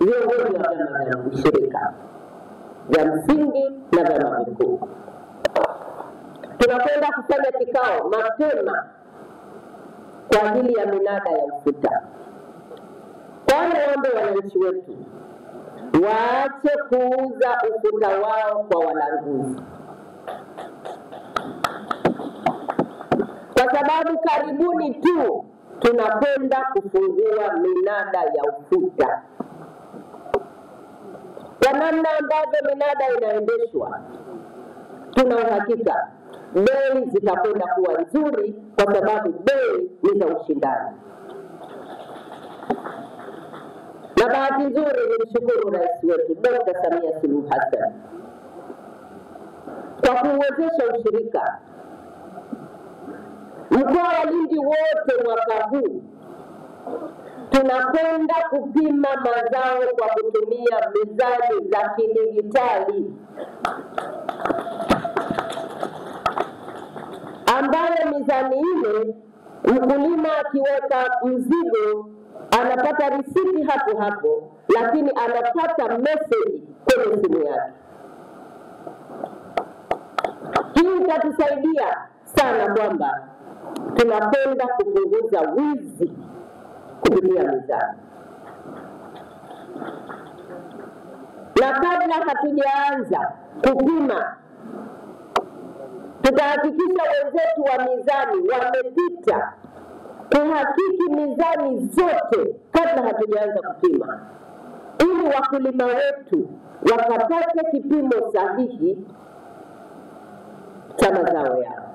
viongozi wa vyama vya ushirika vya msingi na vyama vikuu. Tunakwenda kufanya kikao mapema kwa ajili ya minada ya ufuta. Waombe wananchi wetu waache kuuza ufuta wao kwa walanguzi, kwa sababu karibuni tu tunakwenda kufungua minada ya ufuta. Kwa namna ambavyo minada inaendeshwa, tuna uhakika bei zitakwenda kuwa nzuri, kwa sababu bei ni za ushindani. Na bahati nzuri nimshukuru Rais wetu Dr. Samia Suluhu Hassan kwa kuwezesha ushirika. Mkoa wa Lindi wote mwaka huu tunakwenda kupima mazao kwa kutumia mizani za kidijitali, ambayo mizani ile mkulima akiweka mzigo anapata risiti hapo hapo, lakini anapata message kwenye simu yake. Hii itatusaidia sana kwamba tunakwenda kupunguza wizi kupitia mizani. Na kabla hatujaanza kupima, tutahakikisha wenzetu wa mizani wamepita kuhakiki mizani zote kabla hatujaanza kupima, ili wakulima wetu wakapate kipimo sahihi cha mazao yao.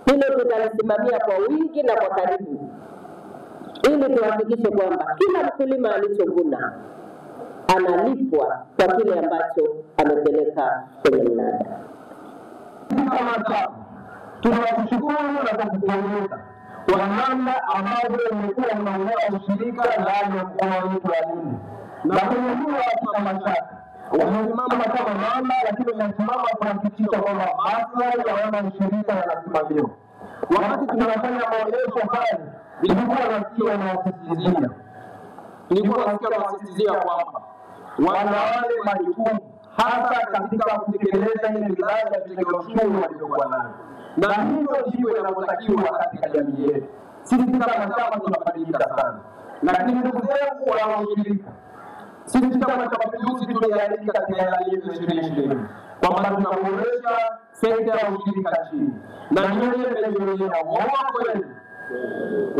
Hilo tutalisimamia kwa wingi na kwa karibu, ili tuhakikishe kwamba kila mkulima alichovuna analipwa kwa kile ambacho amepeleka kwenye mnada. Tunashukuru na kupongeza kwa namna ambavyo mmekuwa mnaongoza ushirika ndani ya mkoa wetu wa Lindi. Na kwenye hilo hatuna mashaka, wamesimama kama mama, lakini wamesimama kuhakikisha kwamba maslahi ya wana ushirika yanasimamiwa. Wakati tunafanya maonyesho pale, nilikuwa nasikia wanasisitizia kwamba wana wale majukumu hasa katika kutekeleza ile miradi ya vitega uchumi walivyokuwa nayo. Na hivyo ndivyo inavyotakiwa katika jamii yetu. Sisi kama chama tunabadilika sana, lakini ndugu zangu wa ushirika, sisi Chama cha Mapinduzi tuliandika katika ilani yetu 2020 kwamba tunaboresha sekta ya ushirika nchini. Na nyinyi mmejionea uongo kweli?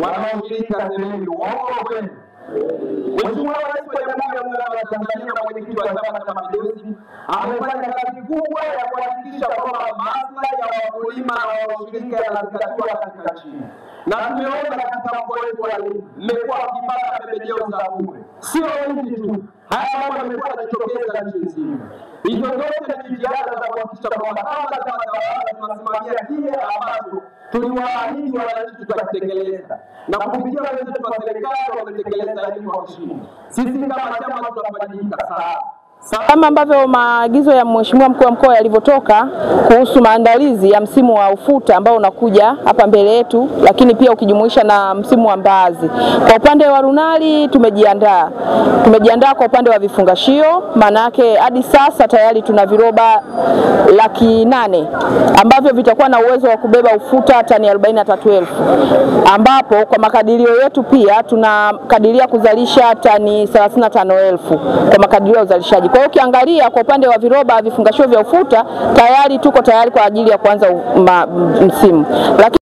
Wanaoshirika semeni uongo kweli? Mheshimiwa Rais wa Jamhuri ya Muungano wa Tanzania na mwenyekiti wa Chama cha Mapinduzi amefanya kazi kubwa ya kuhakikisha kwamba maslahi ya wakulima na washirika yanazingatiwa katika nchi. Na tumeona katika mkoa wetu wa Lindi mmekuwa mkipata pembejeo za bure. Sio Lindi tu, haya mambo yamekuwa yanajitokeza nchi nzima. Hizo zote ni jitihada za kuhakikisha kwamba kama chama tawala tunasimamia kile ambacho tuliwaahidi wananchi tutakitekeleza. Na kupitia wenzetu wa serikali wametekeleza hili kwa ushindi. Sisi kama chama tunabadilika sana. Kama ambavyo maagizo ya Mheshimiwa Mkuu wa Mkoa yalivyotoka kuhusu maandalizi ya msimu wa ufuta ambao unakuja hapa mbele yetu, lakini pia ukijumuisha na msimu wa mbaazi. Kwa upande wa runali tumejiandaa kwa upande wa vifungashio, maana yake hadi sasa tayari tuna viroba 800,000 ambavyo vitakuwa na uwezo wa kubeba ufuta tani 43,000, ambapo kwa makadirio yetu pia tunakadiria kuzalisha tani 35,000 kwa makadirio ya uzalishaji. Kwa hiyo ukiangalia kwa upande wa viroba vifungashio vya ufuta tayari tuko tayari kwa ajili ya kuanza msimu. Lakini